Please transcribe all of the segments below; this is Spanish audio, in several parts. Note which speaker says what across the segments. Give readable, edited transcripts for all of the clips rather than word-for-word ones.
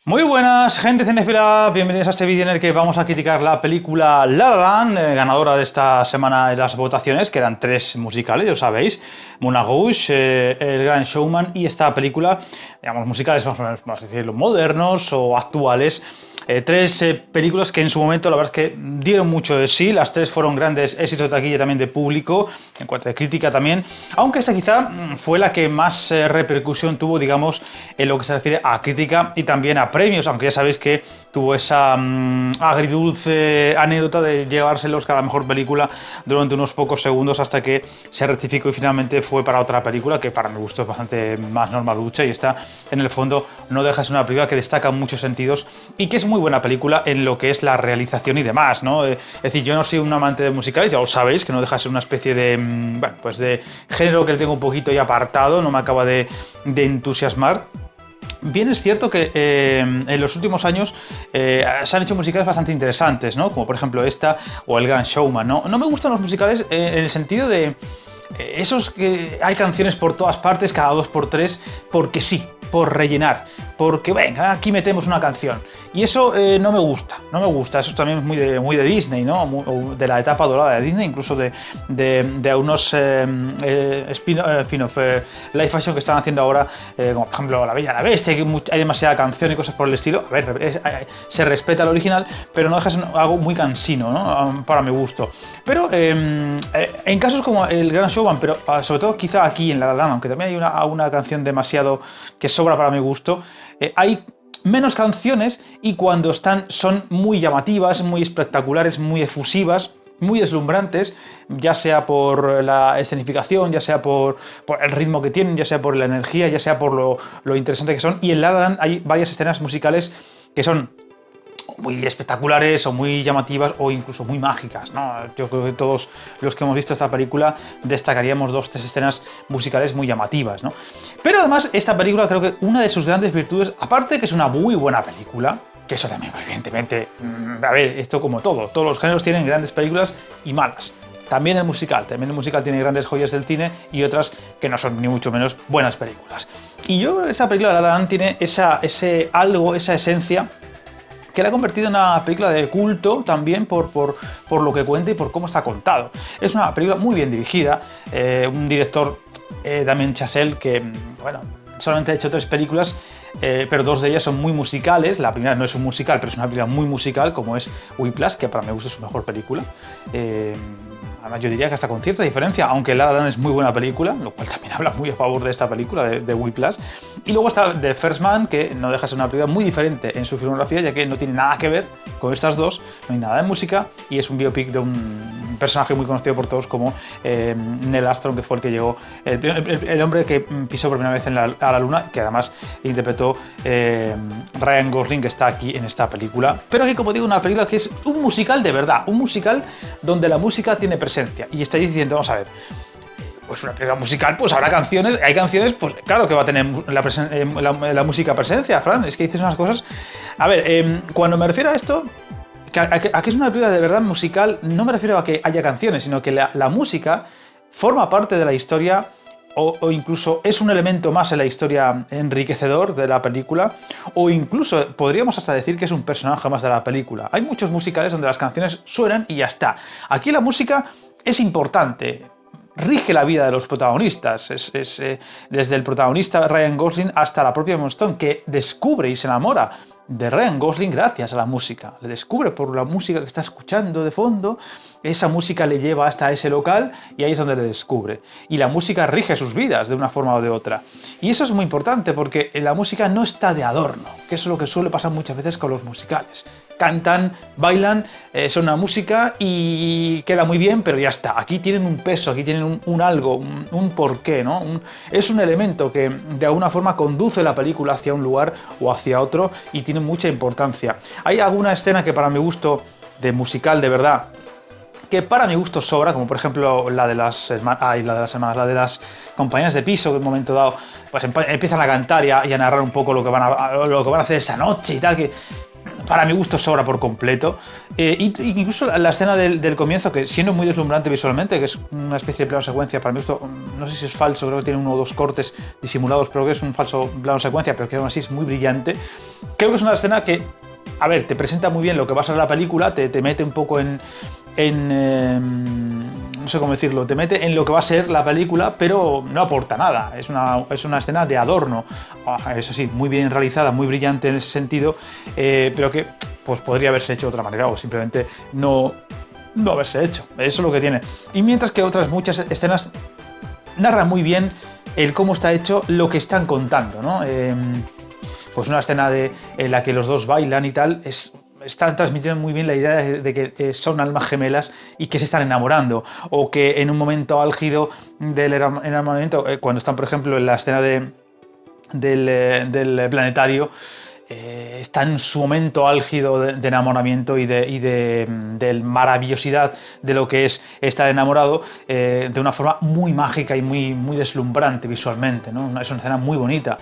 Speaker 1: Muy buenas, gente cinéfila, bienvenidos a este vídeo en el que vamos a criticar la película La La Land, ganadora de esta semana de las votaciones, que eran 3 musicales, ya lo sabéis, Moulin Rouge, El Gran Showman y esta película, digamos, musicales, vamos a decirlo, modernos o actuales. 3 películas que en su momento la verdad es que dieron mucho de sí, las 3 fueron grandes éxitos de taquilla también de público, en cuanto a crítica también, aunque esta quizá fue la que más repercusión tuvo, digamos, en lo que se refiere a crítica y también a premios, aunque ya sabéis que tuvo esa agridulce anécdota de llevarse el Oscar a la mejor película durante unos pocos segundos hasta que se rectificó y finalmente fue para otra película que para mi gusto es bastante más normalucha y esta en el fondo no deja de ser una película que destaca en muchos sentidos y que es muy buena película en lo que es la realización y demás, ¿no? Es decir, yo no soy un amante de musicales, ya lo sabéis, que no deja de ser una especie de, bueno, pues de género que le tengo un poquito ya apartado, no me acaba de entusiasmar. Bien es cierto que en los últimos años se han hecho musicales bastante interesantes, ¿no? Como por ejemplo esta o El Gran Showman, ¿no? No me gustan los musicales en el sentido de esos que hay canciones por todas partes, cada 2 por 3, porque sí, por rellenar, porque venga, aquí metemos una canción. Y eso no me gusta, eso también es muy de Disney, ¿no? De la etapa dorada de Disney, incluso de unos spin-off live action que están haciendo ahora, como por ejemplo La Bella y la Bestia, que hay demasiada canción y cosas por el estilo. A ver, se respeta el original, pero no deja de ser algo muy cansino, ¿no? Para mi gusto. Pero en casos como El Gran Showman, pero sobre todo quizá aquí en La La Land, aunque también hay una canción demasiado que sobra para mi gusto, hay menos canciones y cuando son muy llamativas, muy espectaculares, muy efusivas, muy deslumbrantes, ya sea por la escenificación, ya sea por el ritmo que tienen, ya sea por la energía, ya sea por lo interesante que son. Y en La La Land hay varias escenas musicales que son muy espectaculares o muy llamativas o incluso muy mágicas, ¿no? Yo creo que todos los que hemos visto esta película destacaríamos 2 o 3 escenas musicales muy llamativas, ¿no? Pero además esta película creo que una de sus grandes virtudes, aparte de que es una muy buena película, que eso también evidentemente, a ver, esto como todos los géneros tienen grandes películas y malas. También el musical tiene grandes joyas del cine y otras que no son ni mucho menos buenas películas. Y yo esta película La La Land tiene esa esencia que la ha convertido en una película de culto también por lo que cuenta y por cómo está contado. Es una película muy bien dirigida, un director, Damien Chazelle, que, bueno, solamente ha hecho 3 películas, pero 2 de ellas son muy musicales. La primera no es un musical, pero es una película muy musical, como es Whiplash, que para mi gusto es su mejor película. Además, yo diría que hasta con cierta diferencia, aunque La La Land es muy buena película, lo cual también habla muy a favor de esta película, de Whiplash. Y luego está The First Man, que no deja de ser una película muy diferente en su filmografía, ya que no tiene nada que ver con estas dos, no hay nada de música, y es un biopic de un personaje muy conocido por todos como Neil Armstrong, que fue el que llegó, el hombre que pisó por primera vez a la luna, que además interpretó Ryan Gosling, que está aquí en esta película. Pero aquí, como digo, una película que es un musical de verdad, un musical donde la música tiene presencia. Y estáis diciendo, vamos a ver, pues una película musical, pues habrá canciones, hay canciones, pues claro que va a tener la música presencia, Fran, es que dices unas cosas. A ver, cuando me refiero a esto, a que es una película de verdad musical, no me refiero a que haya canciones, sino que la música forma parte de la historia o incluso es un elemento más en la historia enriquecedor de la película, o incluso podríamos hasta decir que es un personaje más de la película. Hay muchos musicales donde las canciones suenan y ya está. Aquí la música es importante, rige la vida de los protagonistas, desde el protagonista Ryan Gosling hasta la propia Emma Stone, que descubre y se enamora de Ryan Gosling gracias a la música. Le descubre por la música que está escuchando de fondo, esa música le lleva hasta ese local y ahí es donde le descubre. Y la música rige sus vidas de una forma o de otra. Y eso es muy importante porque la música no está de adorno, que eso es lo que suele pasar muchas veces con los musicales. Cantan, bailan, son una música y queda muy bien, pero ya está. Aquí tienen un peso, aquí tienen un algo, un porqué, ¿no? Es un elemento que de alguna forma conduce la película hacia un lugar o hacia otro y tiene mucha importancia. Hay alguna escena que para mi gusto de musical de verdad, que para mi gusto sobra, como por ejemplo la de las compañeras de piso, que en un momento dado pues empiezan a cantar y a narrar un poco lo que van a hacer esa noche y tal, que para mi gusto sobra por completo. Incluso la escena del comienzo, que siendo muy deslumbrante visualmente, que es una especie de plano secuencia, para mi gusto, no sé si es falso, creo que tiene 1 o 2 cortes disimulados, pero que es un falso plano secuencia, pero que aún así es muy brillante. Creo que es una escena que, a ver, te presenta muy bien lo que va a ser la película, te mete un poco no sé cómo decirlo, te mete en lo que va a ser la película, pero no aporta nada. Es una escena de adorno. Eso sí, muy bien realizada, muy brillante en ese sentido, pero que pues podría haberse hecho de otra manera o simplemente no haberse hecho. Eso es lo que tiene. Y mientras que otras muchas escenas narran muy bien el cómo está hecho lo que están contando, ¿no? Pues una escena en la que los dos bailan y tal, están transmitiendo muy bien la idea de que son almas gemelas y que se están enamorando, o que en un momento álgido del enamoramiento, cuando están, por ejemplo, en la escena del planetario, está en su momento álgido de enamoramiento y de maravillosidad de lo que es estar enamorado, de una forma muy mágica y muy deslumbrante visualmente, ¿no? Es una escena muy bonita.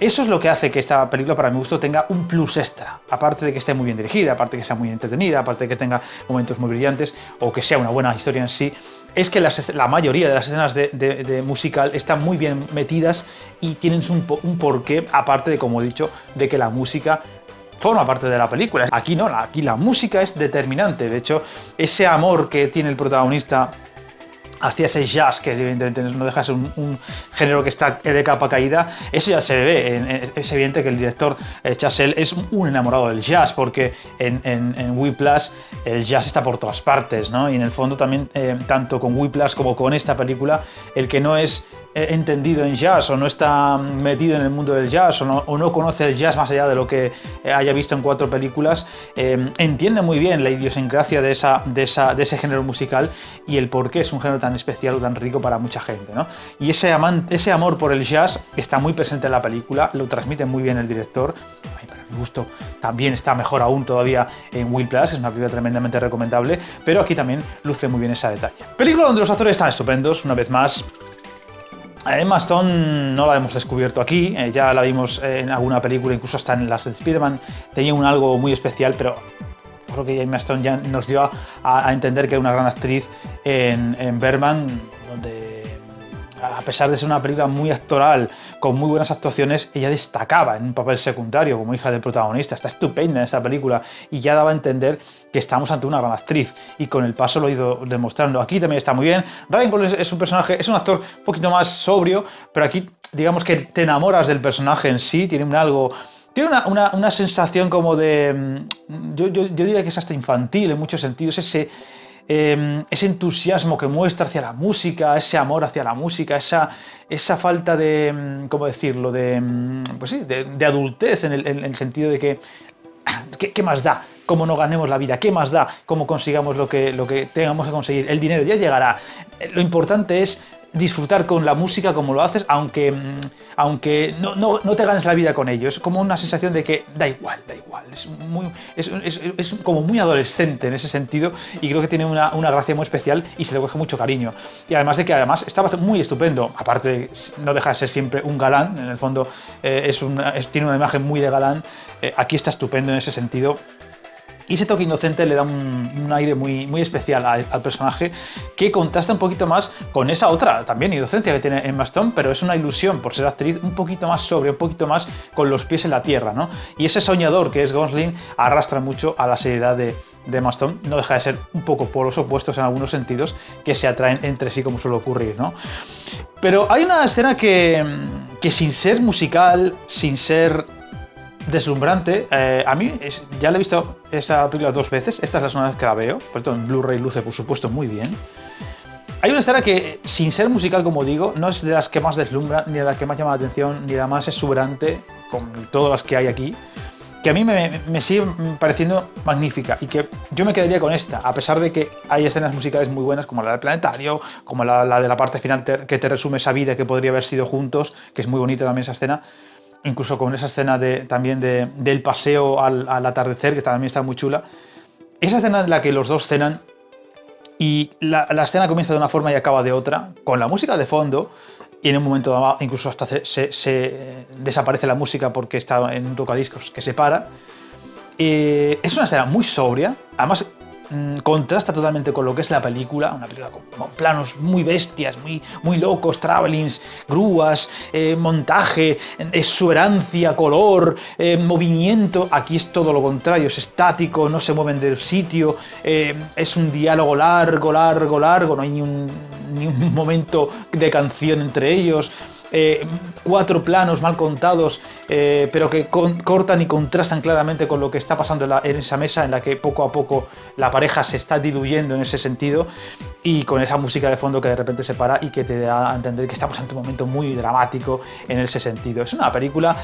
Speaker 1: Eso es lo que hace que esta película, para mi gusto, tenga un plus extra. Aparte de que esté muy bien dirigida, aparte de que sea muy entretenida, aparte de que tenga momentos muy brillantes, o que sea una buena historia en sí, es que la mayoría de las escenas de musical están muy bien metidas y tienen un porqué, aparte de, como he dicho, de que la música forma parte de la película. Aquí no, aquí la música es determinante. De hecho, ese amor que tiene el protagonista hacia ese jazz, que evidentemente no deja de ser un género que está de capa caída, eso ya se ve. Es evidente que el director Chazelle es un enamorado del jazz, porque en Whiplash el jazz está por todas partes, ¿no? Y en el fondo también, tanto con Whiplash como con esta película, el que no es entendido en jazz o no está metido en el mundo del jazz o no conoce el jazz más allá de lo que haya visto en 4 películas, entiende muy bien la idiosincrasia de ese género musical y el por qué es un género tan especial o tan rico para mucha gente, ¿no? Y ese amor por el jazz está muy presente en la película, lo transmite muy bien el director. Para mi gusto también está mejor aún todavía en Whiplash, es una película tremendamente recomendable, pero aquí también luce muy bien ese detalle. Película donde los actores están estupendos, una vez más. Emma Stone no la hemos descubierto aquí, ya la vimos en alguna película, incluso hasta en las de Spider-Man tenía algo muy especial, pero creo que Emma Stone ya nos dio a entender que era una gran actriz en Birdman, donde a pesar de ser una película muy actoral, con muy buenas actuaciones, ella destacaba en un papel secundario como hija del protagonista. Está estupenda en esta película y ya daba a entender que estamos ante una gran actriz, y con el paso lo ha ido demostrando. Aquí también está muy bien. Ryan Gosling es un personaje, es un actor un poquito más sobrio, pero aquí digamos que te enamoras del personaje en sí, tiene una sensación como de... Yo diría que es hasta infantil en muchos sentidos, ese entusiasmo que muestra hacia la música, ese amor hacia la música, esa falta de, ¿cómo decirlo?, pues sí, de adultez en el sentido de que ¿qué más da cómo no ganemos la vida? ¿Qué más da cómo consigamos lo que tengamos que conseguir? El dinero ya llegará. Lo importante es disfrutar con la música como lo haces, aunque no te ganes la vida con ello. Es como una sensación de que da igual. Es como muy adolescente en ese sentido, y creo que tiene una gracia muy especial y se le coge mucho cariño. Y además de que estaba muy estupendo, aparte de no deja de ser siempre un galán, en el fondo tiene una imagen muy de galán, aquí está estupendo en ese sentido. Y ese toque inocente le da un aire muy especial al personaje, que contrasta un poquito más con esa otra también inocencia que tiene Emma Stone, pero es una ilusión por ser actriz un poquito más sobria, un poquito más con los pies en la tierra, ¿no? Y ese soñador que es Gosling arrastra mucho a la seriedad de Emma Stone. No deja de ser un poco polos opuestos en algunos sentidos que se atraen entre sí, como suele ocurrir, ¿no? Pero hay una escena que sin ser musical, sin ser deslumbrante, a mí ya le he visto esa película 2 veces, esta es la segunda vez que la veo, por tanto en Blu-ray luce por supuesto muy bien. Hay una escena que, sin ser musical como digo, no es de las que más deslumbra, ni de las que más llama la atención, ni de la más exuberante, con todas las que hay aquí, que a mí me sigue pareciendo magnífica, y que yo me quedaría con esta, a pesar de que hay escenas musicales muy buenas, como la del planetario, como la de la parte final que te resume esa vida que podría haber sido juntos, que es muy bonita también esa escena. Incluso con esa escena también del paseo al atardecer, que también está muy chula. Esa escena en la que los dos cenan y la escena comienza de una forma y acaba de otra, con la música de fondo, y en un momento dado incluso hasta se desaparece la música porque está en un tocadiscos que se para. Es una escena muy sobria, además contrasta totalmente con lo que es la película, una película con planos muy bestias, muy locos, travelings, grúas, montaje, exuberancia, color, movimiento. Aquí es todo lo contrario, es estático, no se mueven del sitio, es un diálogo largo, no hay ni un momento de canción entre ellos. 4 planos mal contados, pero que cortan y contrastan claramente con lo que está pasando en esa mesa, en la que poco a poco la pareja se está diluyendo en ese sentido, y con esa música de fondo que de repente se para y que te da a entender que estamos ante un momento muy dramático en ese sentido. Es una película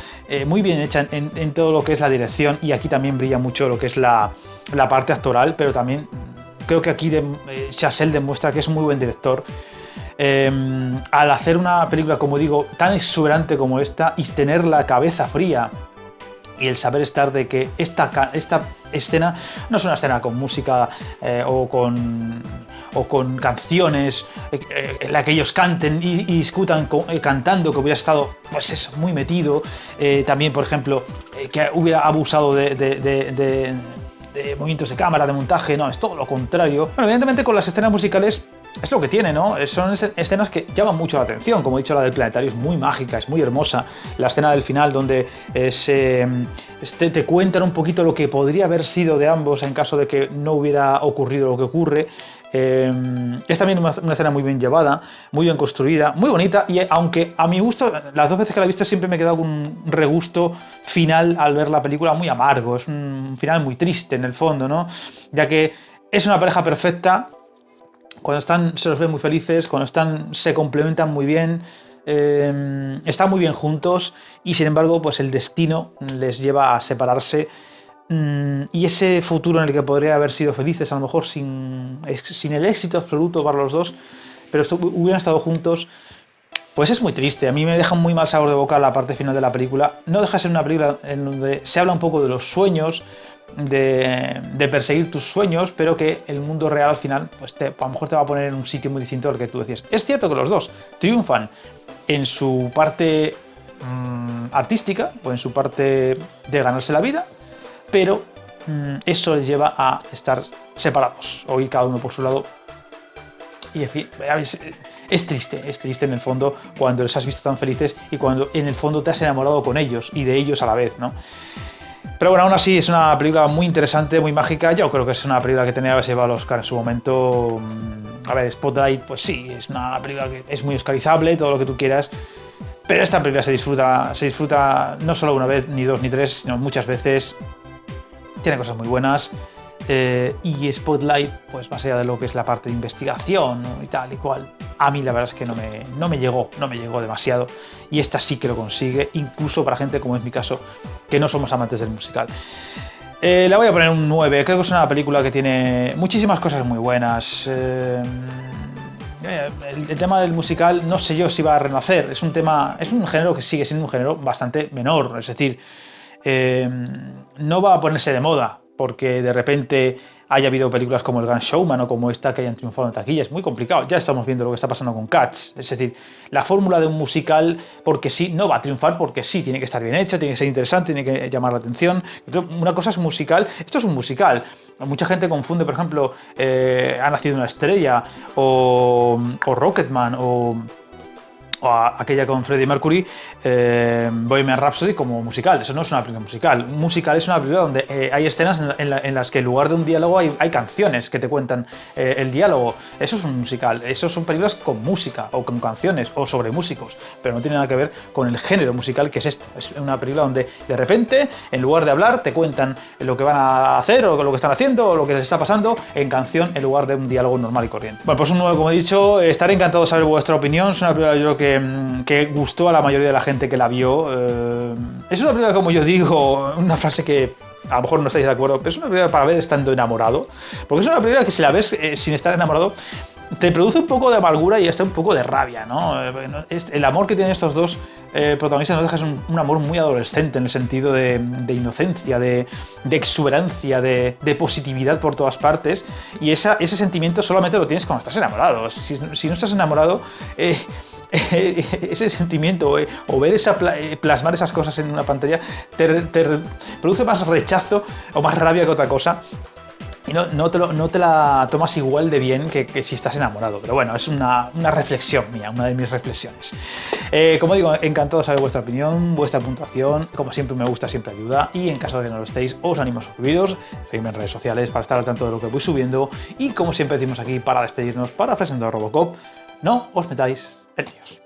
Speaker 1: muy bien hecha en todo lo que es la dirección, y aquí también brilla mucho lo que es la parte actoral, pero también creo que aquí Chazelle demuestra que es un muy buen director. Al hacer una película, como digo, tan exuberante como esta, y tener la cabeza fría y el saber estar de que esta escena no es una escena con música o con canciones en la que ellos canten y discutan cantando, que hubiera estado, pues eso, muy metido. También, por ejemplo, que hubiera abusado de movimientos de cámara, de montaje. No, es todo lo contrario. Bueno, evidentemente con las escenas musicales es lo que tiene, ¿no? Son escenas que llaman mucho la atención. Como he dicho, la del planetario es muy mágica, es muy hermosa. La escena del final, donde te cuentan un poquito lo que podría haber sido de ambos en caso de que no hubiera ocurrido lo que ocurre. Es también una escena muy bien llevada, muy bien construida, muy bonita, y aunque a mi gusto, las 2 veces que la he visto siempre me he quedado con un regusto final al ver la película muy amargo. Es un final muy triste en el fondo, ¿no? Ya que es una pareja perfecta. Cuando se los ve muy felices, cuando se complementan muy bien, están muy bien juntos, y sin embargo, pues el destino les lleva a separarse, y ese futuro en el que podría haber sido felices, a lo mejor sin el éxito absoluto para los dos, pero hubieran estado juntos, pues es muy triste. A mí me deja un muy mal sabor de boca la parte final de la película. No deja de ser una película en donde se habla un poco de los sueños, de perseguir tus sueños, pero que el mundo real al final, pues a lo mejor te va a poner en un sitio muy distinto al que tú decías. Es cierto que los dos triunfan en su parte artística o en su parte de ganarse la vida, pero eso les lleva a estar separados o ir cada uno por su lado. Y en fin, es triste en el fondo cuando les has visto tan felices y cuando en el fondo te has enamorado con ellos y de ellos a la vez, ¿no? Pero bueno, aún así es una película muy interesante, muy mágica. Yo creo que es una película que tenía que haberse llevado al Oscar en su momento. A ver, Spotlight, pues sí, es una película que es muy oscarizable, todo lo que tú quieras. Pero esta película se disfruta no solo una vez, ni 2, ni 3, sino muchas veces. Tiene cosas muy buenas. Y Spotlight, pues más allá de lo que es la parte de investigación, ¿no? Y tal y cual, a mí la verdad es que no me llegó demasiado, y esta sí que lo consigue, incluso para gente como es mi caso, que no somos amantes del musical. Le voy a poner un 9, creo que es una película que tiene muchísimas cosas muy buenas. El tema del musical no sé yo si va a renacer, es un género que sigue siendo un género bastante menor, es decir, no va a ponerse de moda porque de repente haya habido películas como El Gran Showman o como esta que hayan triunfado en taquilla. Es muy complicado. Ya estamos viendo lo que está pasando con Cats. Es decir, la fórmula de un musical, porque sí, no va a triunfar porque sí, tiene que estar bien hecho, tiene que ser interesante, tiene que llamar la atención. Una cosa es musical, esto es un musical. Mucha gente confunde, por ejemplo, Ha nacido una estrella o Rocketman o aquella con Freddie Mercury, Bohemian Rhapsody, como musical. Eso no es una película musical. Un musical es una película donde hay escenas en las que en lugar de un diálogo hay canciones que te cuentan el diálogo. Eso es un musical. Eso son películas con música o con canciones o sobre músicos, pero no tiene nada que ver con el género musical que es esto. Es una película donde de repente, en lugar de hablar, te cuentan lo que van a hacer o lo que están haciendo o lo que les está pasando en canción en lugar de un diálogo normal y corriente. Bueno, pues un nuevo, como he dicho, estaré encantado de saber vuestra opinión. Es una película, yo creo que gustó a la mayoría de la gente que la vio. Es una película, como yo digo, una frase que a lo mejor no estáis de acuerdo, pero es una película para ver estando enamorado, porque es una película que si la ves sin estar enamorado te produce un poco de amargura y hasta un poco de rabia, ¿no? El amor que tienen estos dos protagonistas nos deja un amor muy adolescente en el sentido de inocencia, de exuberancia, de positividad por todas partes, y ese sentimiento solamente lo tienes cuando estás enamorado. Si no estás enamorado, ese sentimiento o ver plasmar esas cosas en una pantalla te produce más rechazo o más rabia que otra cosa. Y no te la tomas igual de bien que si estás enamorado. Pero bueno, es una reflexión mía, una de mis reflexiones. Como digo, encantado de saber vuestra opinión, vuestra puntuación. Como siempre me gusta, siempre ayuda. Y en caso de que no lo estéis, os animo a suscribiros, seguidme en redes sociales para estar al tanto de lo que voy subiendo. Y como siempre decimos aquí, para despedirnos, para presentar a Robocop, no os metáis en líos.